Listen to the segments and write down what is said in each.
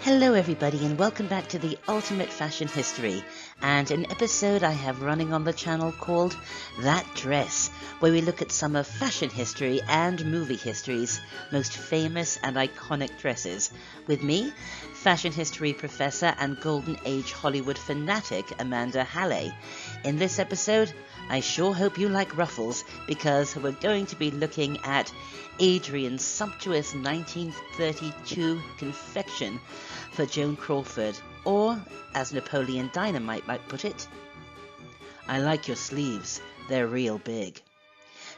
Hello everybody and welcome back to the Ultimate Fashion History and an episode I have running on the channel called That Dress, where we look at some of fashion history and movie history's most famous and iconic dresses. With me, fashion history professor and Golden Age Hollywood fanatic Amanda Hallay. In this episode, I sure hope you like ruffles because we're going to be looking at Adrian's sumptuous 1932 confection for Joan Crawford, or, as Napoleon Dynamite might put it, I like your sleeves, they're real big.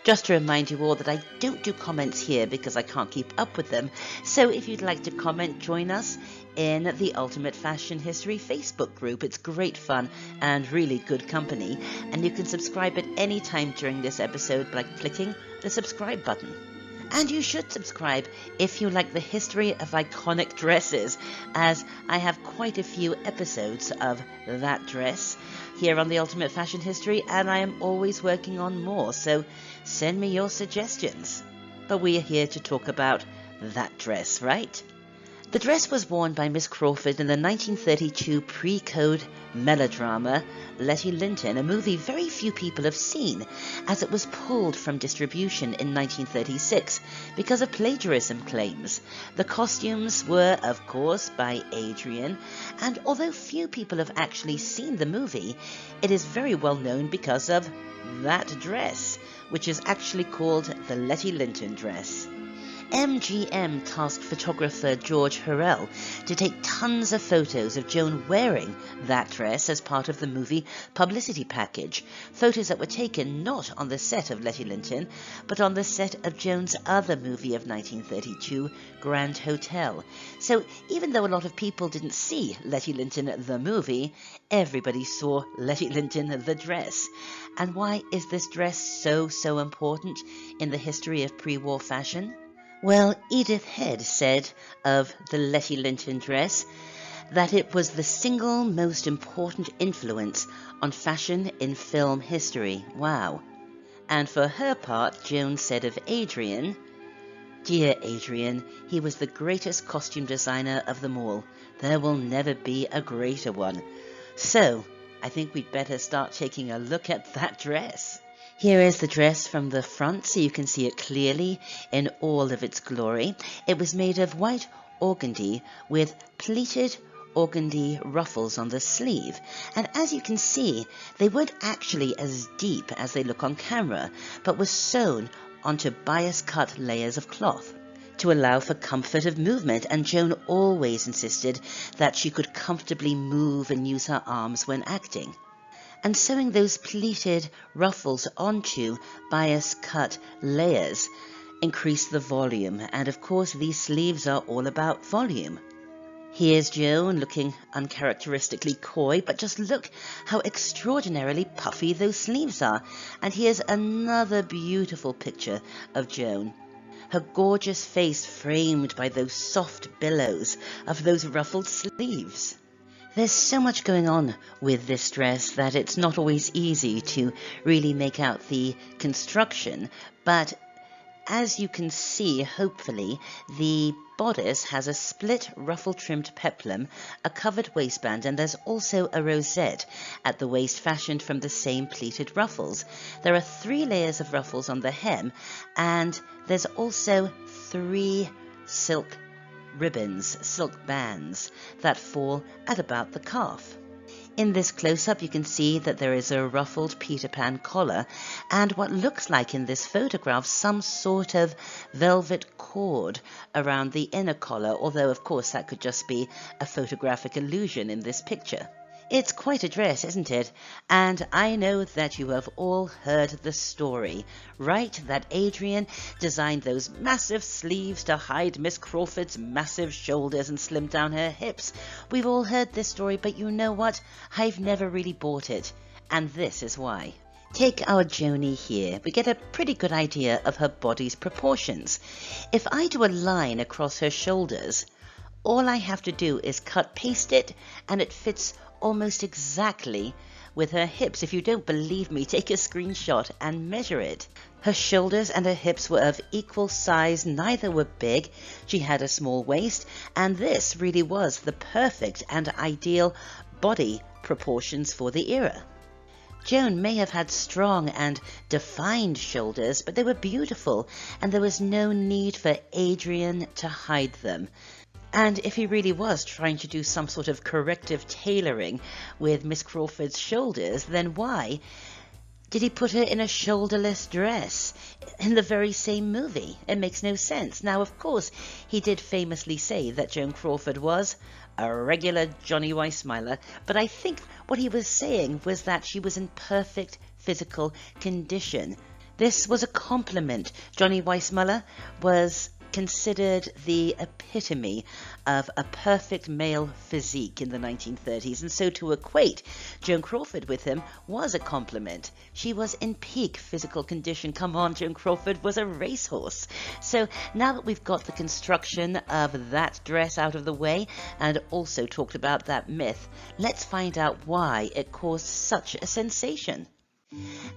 Just to remind you all that I don't do comments here because I can't keep up with them, so if you'd like to comment, join us in the Ultimate Fashion History Facebook group. It's great fun and really good company, and you can subscribe at any time during this episode by clicking the subscribe button. And you should subscribe if you like the history of iconic dresses, as I have quite a few episodes of That Dress here on the Ultimate Fashion History, and I am always working on more, so send me your suggestions. But we are here to talk about that dress, right? The dress was worn by Miss Crawford in the 1932 pre-code melodrama Letty Lynton, a movie very few people have seen, as it was pulled from distribution in 1936 because of plagiarism claims. The costumes were, of course, by Adrian, and although few people have actually seen the movie, it is very well known because of that dress, which is actually called the Letty Lynton dress. MGM tasked photographer George Hurrell to take tons of photos of Joan wearing that dress as part of the movie publicity package, photos that were taken not on the set of Letty Lynton, but on the set of Joan's other movie of 1932, Grand Hotel. So even though a lot of people didn't see Letty Lynton the movie, everybody saw Letty Lynton the dress. And why is this dress so important in the history of pre-war fashion? Well, Edith Head said of the Letty Lynton dress that it was the single most important influence on fashion in film history. Wow. And for her part, Joan said of Adrian, "Dear Adrian, he was the greatest costume designer of them all. There will never be a greater one." So, I think we'd better start taking a look at that dress. Here is the dress from the front, so you can see it clearly in all of its glory. It was made of white organdy with pleated organdy ruffles on the sleeve. And as you can see, they weren't actually as deep as they look on camera, but were sewn onto bias-cut layers of cloth to allow for comfort of movement, and Joan always insisted that she could comfortably move and use her arms when acting. And sewing those pleated ruffles onto bias-cut layers increased the volume, and of course these sleeves are all about volume. Here's Joan looking uncharacteristically coy, but just look how extraordinarily puffy those sleeves are. And here's another beautiful picture of Joan, her gorgeous face framed by those soft billows of those ruffled sleeves. There's so much going on with this dress that it's not always easy to really make out the construction, but as you can see, hopefully, the bodice has a split ruffle-trimmed peplum, a covered waistband, and there's also a rosette at the waist fashioned from the same pleated ruffles. There are 3 layers of ruffles on the hem, and there's also 3 silk ribbons, silk bands, that fall at about the calf. In this close-up you can see that there is a ruffled Peter Pan collar and what looks like in this photograph some sort of velvet cord around the inner collar, although of course that could just be a photographic illusion in this picture. It's quite a dress, isn't it? And I know that you have all heard the story, right? That Adrian designed those massive sleeves to hide Miss Crawford's massive shoulders and slim down her hips. We've all heard this story, but you know what? I've never really bought it, and this is why. Take our Joni here. We get a pretty good idea of her body's proportions. If I do a line across her shoulders, all I have to do is cut-paste it, and it fits almost exactly with her hips. If you don't believe me, take a screenshot and measure it. Her shoulders and her hips were of equal size, neither were big, she had a small waist, and this really was the perfect and ideal body proportions for the era. Joan may have had strong and defined shoulders, but they were beautiful, and there was no need for Adrian to hide them. And if he really was trying to do some sort of corrective tailoring with Miss Crawford's shoulders, then why did he put her in a shoulderless dress in the very same movie? It makes no sense. Now, of course, he did famously say that Joan Crawford was a regular Johnny Weissmuller, but I think what he was saying was that she was in perfect physical condition. This was a compliment. Johnny Weissmuller was considered the epitome of a perfect male physique in the 1930s, and so to equate Joan Crawford with him was a compliment. She was in peak physical condition. Come on, Joan Crawford was a racehorse. So now that we've got the construction of that dress out of the way and also talked about that myth, let's find out why it caused such a sensation.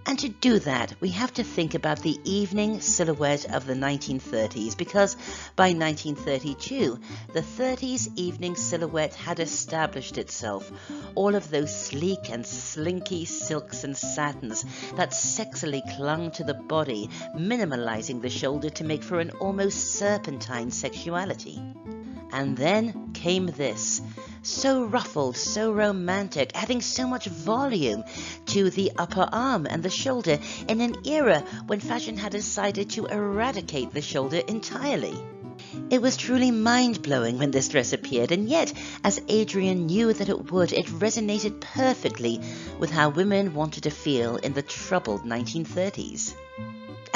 And to do that, we have to think about the evening silhouette of the 1930s, because by 1932, the 30s evening silhouette had established itself. All of those sleek and slinky silks and satins that sexily clung to the body, minimalizing the shoulder to make for an almost serpentine sexuality. And then came this, so ruffled, so romantic, adding so much volume to the upper arm and the shoulder in an era when fashion had decided to eradicate the shoulder entirely. It was truly mind-blowing when this dress appeared, and yet, as Adrian knew that it would, it resonated perfectly with how women wanted to feel in the troubled 1930s.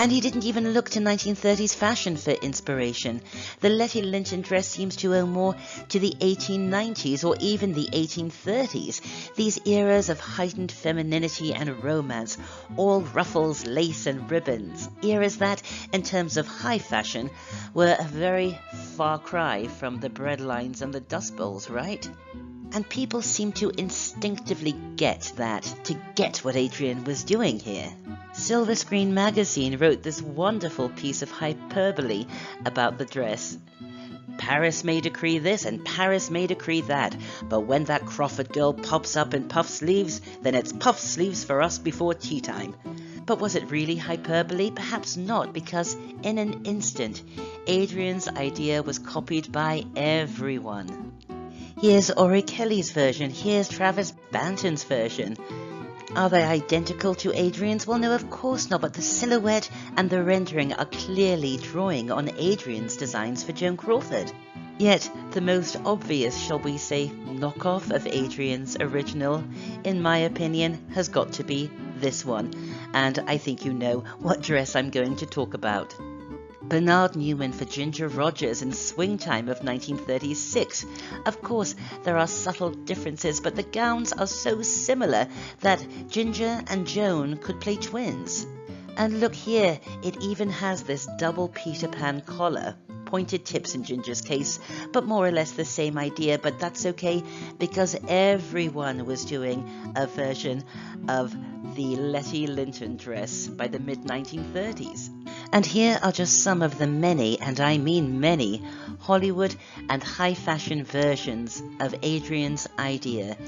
And he didn't even look to 1930s fashion for inspiration. The Letty Lynton dress seems to owe more to the 1890s or even the 1830s, these eras of heightened femininity and romance, all ruffles, lace and ribbons, eras that, in terms of high fashion, were a very far cry from the breadlines and the dust bowls, right? And people seem to instinctively get that, to get what Adrian was doing here. Silver Screen magazine wrote this wonderful piece of hyperbole about the dress. Paris may decree this and Paris may decree that, but when that Crawford girl pops up in puff sleeves, then it's puff sleeves for us before tea time. But was it really hyperbole? Perhaps not, because in an instant, Adrian's idea was copied by everyone. Here's orry-kelly's version, here's Travis Banton's version. Are they identical to Adrian's? Well, no, of course not, but the silhouette and the rendering are clearly drawing on Adrian's designs for Joan Crawford. Yet, the most obvious, shall we say, knockoff of Adrian's original, in my opinion, has got to be this one. And I think you know what dress I'm going to talk about. Bernard Newman for Ginger Rogers in Swing Time of 1936. Of course, there are subtle differences, but the gowns are so similar that Ginger and Joan could play twins. And look here, it even has this double Peter Pan collar. Pointed tips in Ginger's case, but more or less the same idea, but that's okay because everyone was doing a version of the Letty Lynton dress by the mid-1930s. And here are just some of the many, and I mean many, Hollywood and high fashion versions of Adrian's idea.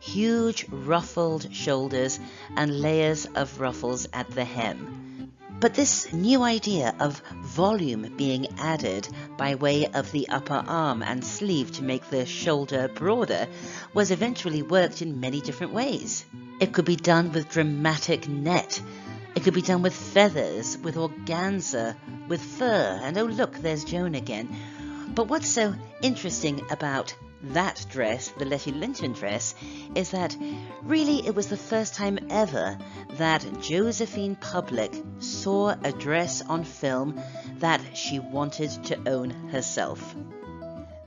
Huge ruffled shoulders and layers of ruffles at the hem. But this new idea of volume being added by way of the upper arm and sleeve to make the shoulder broader was eventually worked in many different ways. It could be done with dramatic net. It could be done with feathers, with organza, with fur, and oh look, there's Joan again. But what's so interesting about that dress, the Letty Lynton dress, is that really it was the first time ever that Josephine Public saw a dress on film that she wanted to own herself.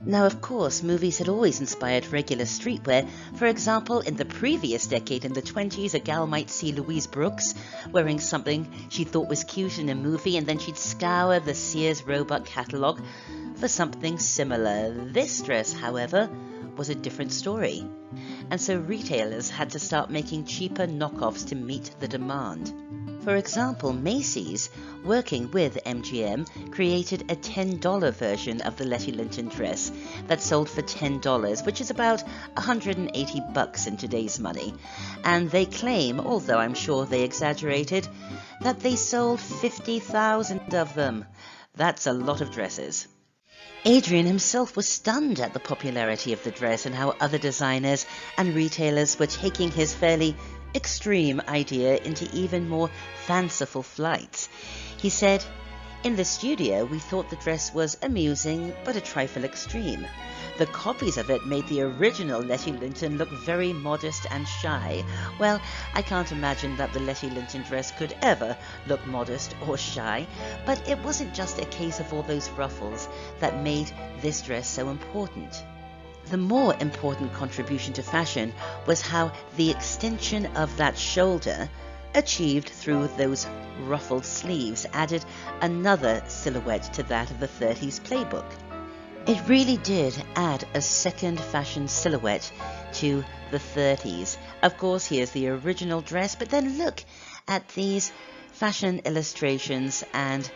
Now, of course, movies had always inspired regular streetwear. For example, in the previous decade, in the 20s, a gal might see Louise Brooks wearing something she thought was cute in a movie, and then she'd scour the Sears Roebuck catalogue for something similar. This dress, however, was a different story. And so retailers had to start making cheaper knockoffs to meet the demand. For example, Macy's, working with MGM, created a $10 version of the Letty Lynton dress that sold for $10, which is about $180 in today's money. And they claim, although I'm sure they exaggerated, that they sold 50,000 of them. That's a lot of dresses. Adrian himself was stunned at the popularity of the dress and how other designers and retailers were taking his fairly extreme idea into even more fanciful flights. He said, "In the studio, we thought the dress was amusing, but a trifle extreme. The copies of it made the original Letty Lynton look very modest and shy. Well, I can't imagine that the Letty Lynton dress could ever look modest or shy, but it wasn't just a case of all those ruffles that made this dress so important. The more important contribution to fashion was how the extension of that shoulder, achieved through those ruffled sleeves, added another silhouette to that of the 30s playbook. It really did add a second fashion silhouette to the 30s. Of course, here's the original dress, but then look at these fashion illustrations and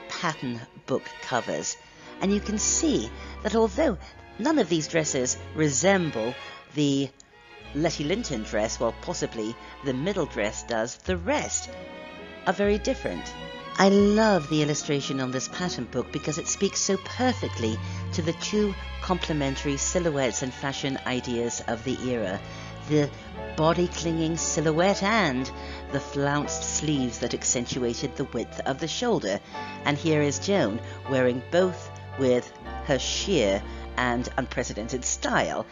pattern book covers. And you can see that although none of these dresses resemble the Letty Lynton dress, well, possibly the middle dress does, the rest are very different. I love the illustration on this pattern book because it speaks so perfectly to the two complementary silhouettes and fashion ideas of the era. The body-clinging silhouette and the flounced sleeves that accentuated the width of the shoulder. And here is Joan wearing both with her sheer and unprecedented style.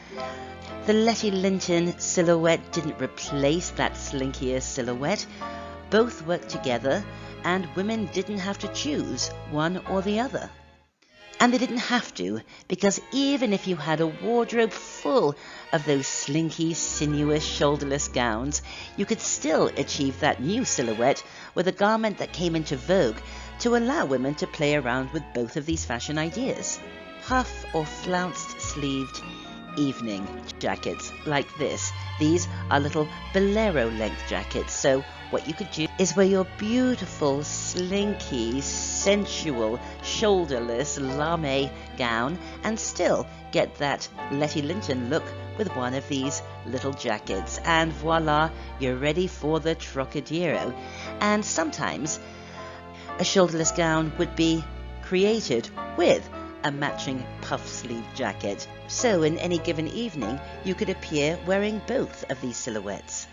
The Letty Lynton silhouette didn't replace that slinkier silhouette. Both worked together, and women didn't have to choose one or the other. And they didn't have to, because even if you had a wardrobe full of those slinky, sinuous, shoulderless gowns, you could still achieve that new silhouette with a garment that came into vogue to allow women to play around with both of these fashion ideas. Puff or flounced sleeved evening jackets like this. These are little bolero length jackets, so what you could do is wear your beautiful, slinky, sensual, shoulderless lame gown and still get that Letty Lynton look with one of these little jackets. And voila, you're ready for the Trocadero. And sometimes a shoulderless gown would be created with a matching puff-sleeve jacket. So in any given evening, you could appear wearing both of these silhouettes.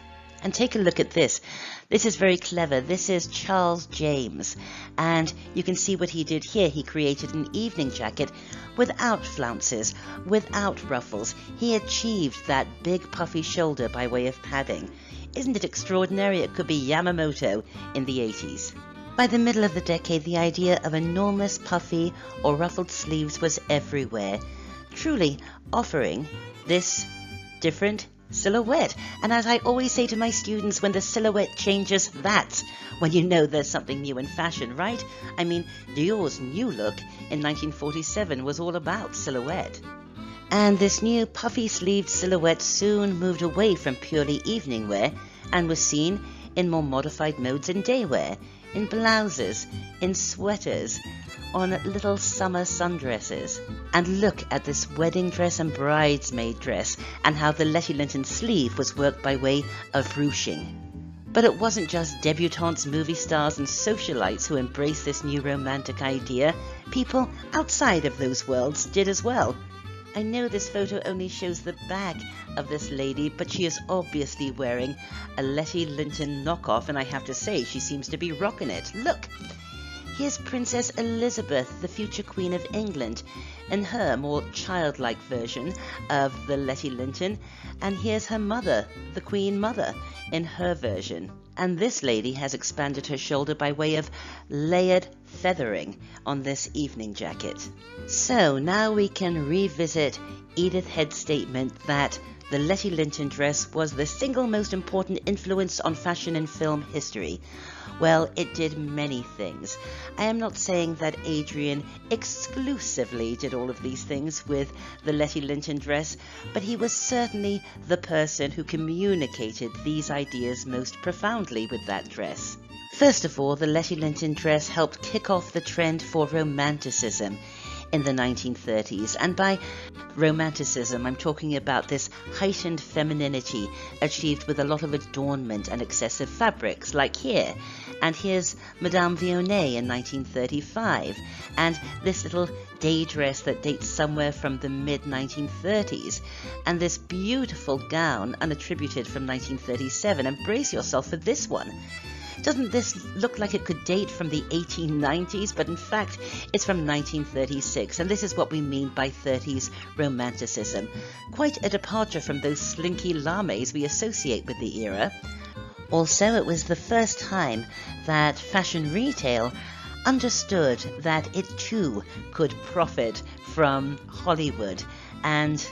And take a look at this. This is very clever. This is Charles James. And you can see what he did here. He created an evening jacket without flounces, without ruffles. He achieved that big puffy shoulder by way of padding. Isn't it extraordinary? It could be Yamamoto in the 80s. By the middle of the decade, the idea of enormous puffy or ruffled sleeves was everywhere, truly offering this different silhouette. And as I always say to my students, when the silhouette changes, that's when you know there's something new in fashion, right? I mean, Dior's new look in 1947 was all about silhouette. And this new puffy-sleeved silhouette soon moved away from purely evening wear and was seen in more modified modes in day wear, in blouses, in sweaters, on little summer sundresses. And look at this wedding dress and bridesmaid dress and how the Letty Lynton sleeve was worked by way of ruching. But it wasn't just debutantes, movie stars and socialites who embraced this new romantic idea. People outside of those worlds did as well. I know this photo only shows the back of this lady, but she is obviously wearing a Letty Lynton knockoff, and I have to say, she seems to be rocking it. Look! Here's Princess Elizabeth, the future Queen of England, in her more childlike version of the Letty Lynton. And here's her mother, the Queen Mother, in her version. And this lady has expanded her shoulder by way of layered feathering on this evening jacket. So now we can revisit Edith Head's statement that the Letty Lynton dress was the single most important influence on fashion in film history. Well, it did many things. I am not saying that Adrian exclusively did all of these things with the Letty Lynton dress, but he was certainly the person who communicated these ideas most profoundly with that dress. First of all, the Letty Lynton dress helped kick off the trend for Romanticism in the 1930s. And by Romanticism, I'm talking about this heightened femininity achieved with a lot of adornment and excessive fabrics, like here. And here's Madame Vionnet in 1935, and this little day dress that dates somewhere from the mid-1930s, and this beautiful gown unattributed from 1937. And brace yourself for this one. Doesn't this look like it could date from the 1890s? But in fact, it's from 1936, and this is what we mean by 30s Romanticism. Quite a departure from those slinky lames we associate with the era. Also, it was the first time that fashion retail understood that it too could profit from Hollywood and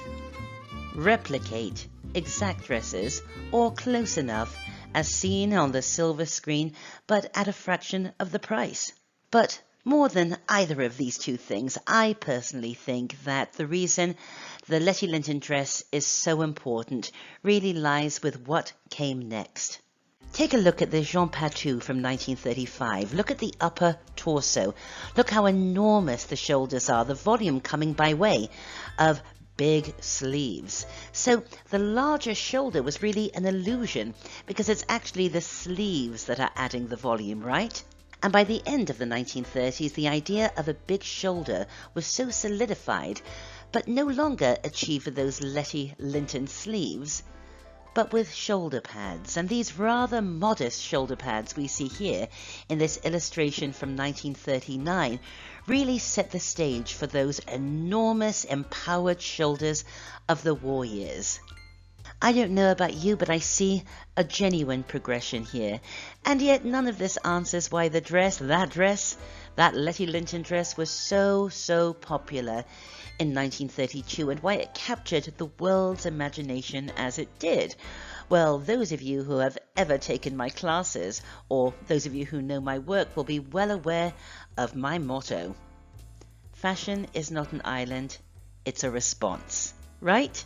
replicate exact dresses, or close enough, as seen on the silver screen, but at a fraction of the price. But more than either of these two things, I personally think that the reason the Letty Lynton dress is so important really lies with what came next. Take a look at the Jean Patou from 1935. Look at the upper torso. Look how enormous the shoulders are, the volume coming by way of big sleeves. So the larger shoulder was really an illusion, because it's actually the sleeves that are adding the volume, right? And by the end of the 1930s, the idea of a big shoulder was so solidified, but no longer achieved with those Letty Lynton sleeves, but with shoulder pads. And these rather modest shoulder pads we see here in this illustration from 1939 really set the stage for those enormous empowered shoulders of the war years. I don't know about you, but I see a genuine progression here. And yet none of this answers why the dress, that Letty Lynton dress, was so popular in 1932, and why it captured the world's imagination as it did. Well, those of you who have ever taken my classes, or those of you who know my work, will be well aware of my motto. Fashion is not an island, it's a response, right?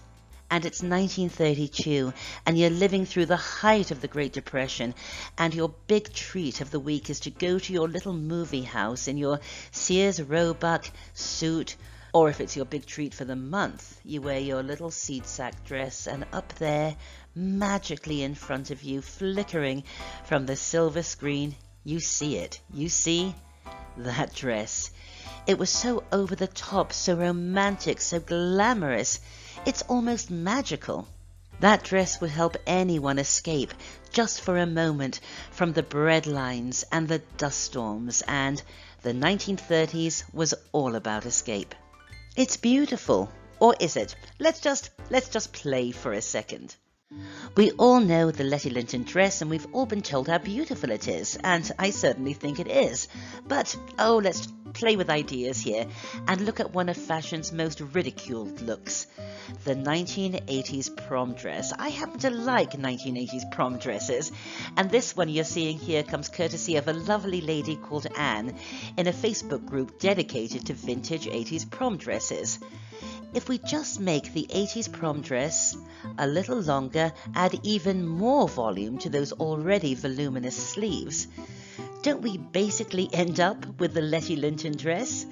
And it's 1932, and you're living through the height of the Great Depression, and your big treat of the week is to go to your little movie house in your Sears Roebuck suit, or if it's your big treat for the month, you wear your little seed sack dress, and up there, magically in front of you, flickering from the silver screen, you see it. You see that dress. It was so over the top, so romantic, so glamorous. It's almost magical. That dress would help anyone escape, just for a moment, from the bread lines and the dust storms, and the 1930s was all about escape. It's beautiful, or is it? Let's just play for a second. We all know the Letty Lynton dress, and we've all been told how beautiful it is, and I certainly think it is. But, let's play with ideas here and look at one of fashion's most ridiculed looks, the 1980s prom dress. I happen to like 1980s prom dresses, and this one you're seeing here comes courtesy of a lovely lady called Anne in a Facebook group dedicated to vintage 80s prom dresses. If we just make the 80s prom dress a little longer, add even more volume to those already voluminous sleeves, don't we basically end up with the Letty Lynton dress?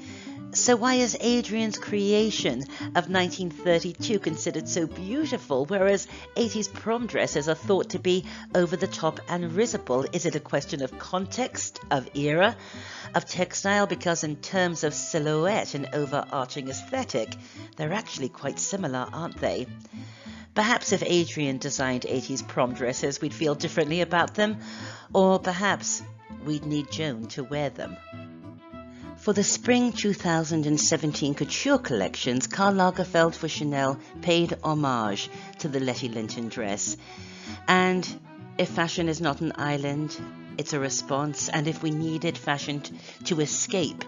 So why is Adrian's creation of 1932 considered so beautiful, whereas 80s prom dresses are thought to be over the top and risible? Is it a question of context, of era, of textile? Because in terms of silhouette and overarching aesthetic, they're actually quite similar, aren't they? Perhaps if Adrian designed 80s prom dresses, we'd feel differently about them, or perhaps we'd need Joan to wear them. For the spring 2017 couture collections, Karl Lagerfeld for Chanel paid homage to the Letty Lynton dress. And if fashion is not an island, it's a response. And if we needed fashion to escape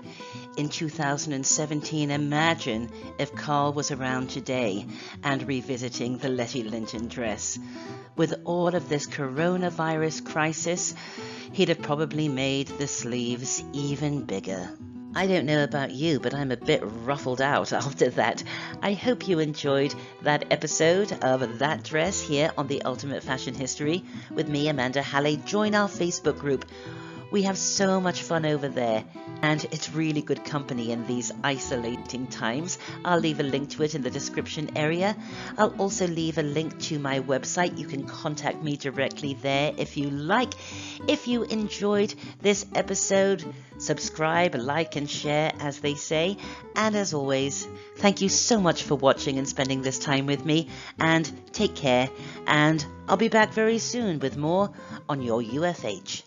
in 2017, imagine if Karl was around today and revisiting the Letty Lynton dress. With all of this coronavirus crisis, he'd have probably made the sleeves even bigger. I don't know about you, but I'm a bit ruffled out after that. I hope you enjoyed that episode of That Dress here on The Ultimate Fashion History with me, Amanda Hallay. Join our Facebook group We have so much fun over there, and it's really good company in these isolating times. I'll leave a link to it in the description area. I'll also leave a link to my website. You can contact me directly there if you like. If you enjoyed this episode, subscribe, like, and share, as they say. And as always, thank you so much for watching and spending this time with me, and take care, and I'll be back very soon with more on your UFH.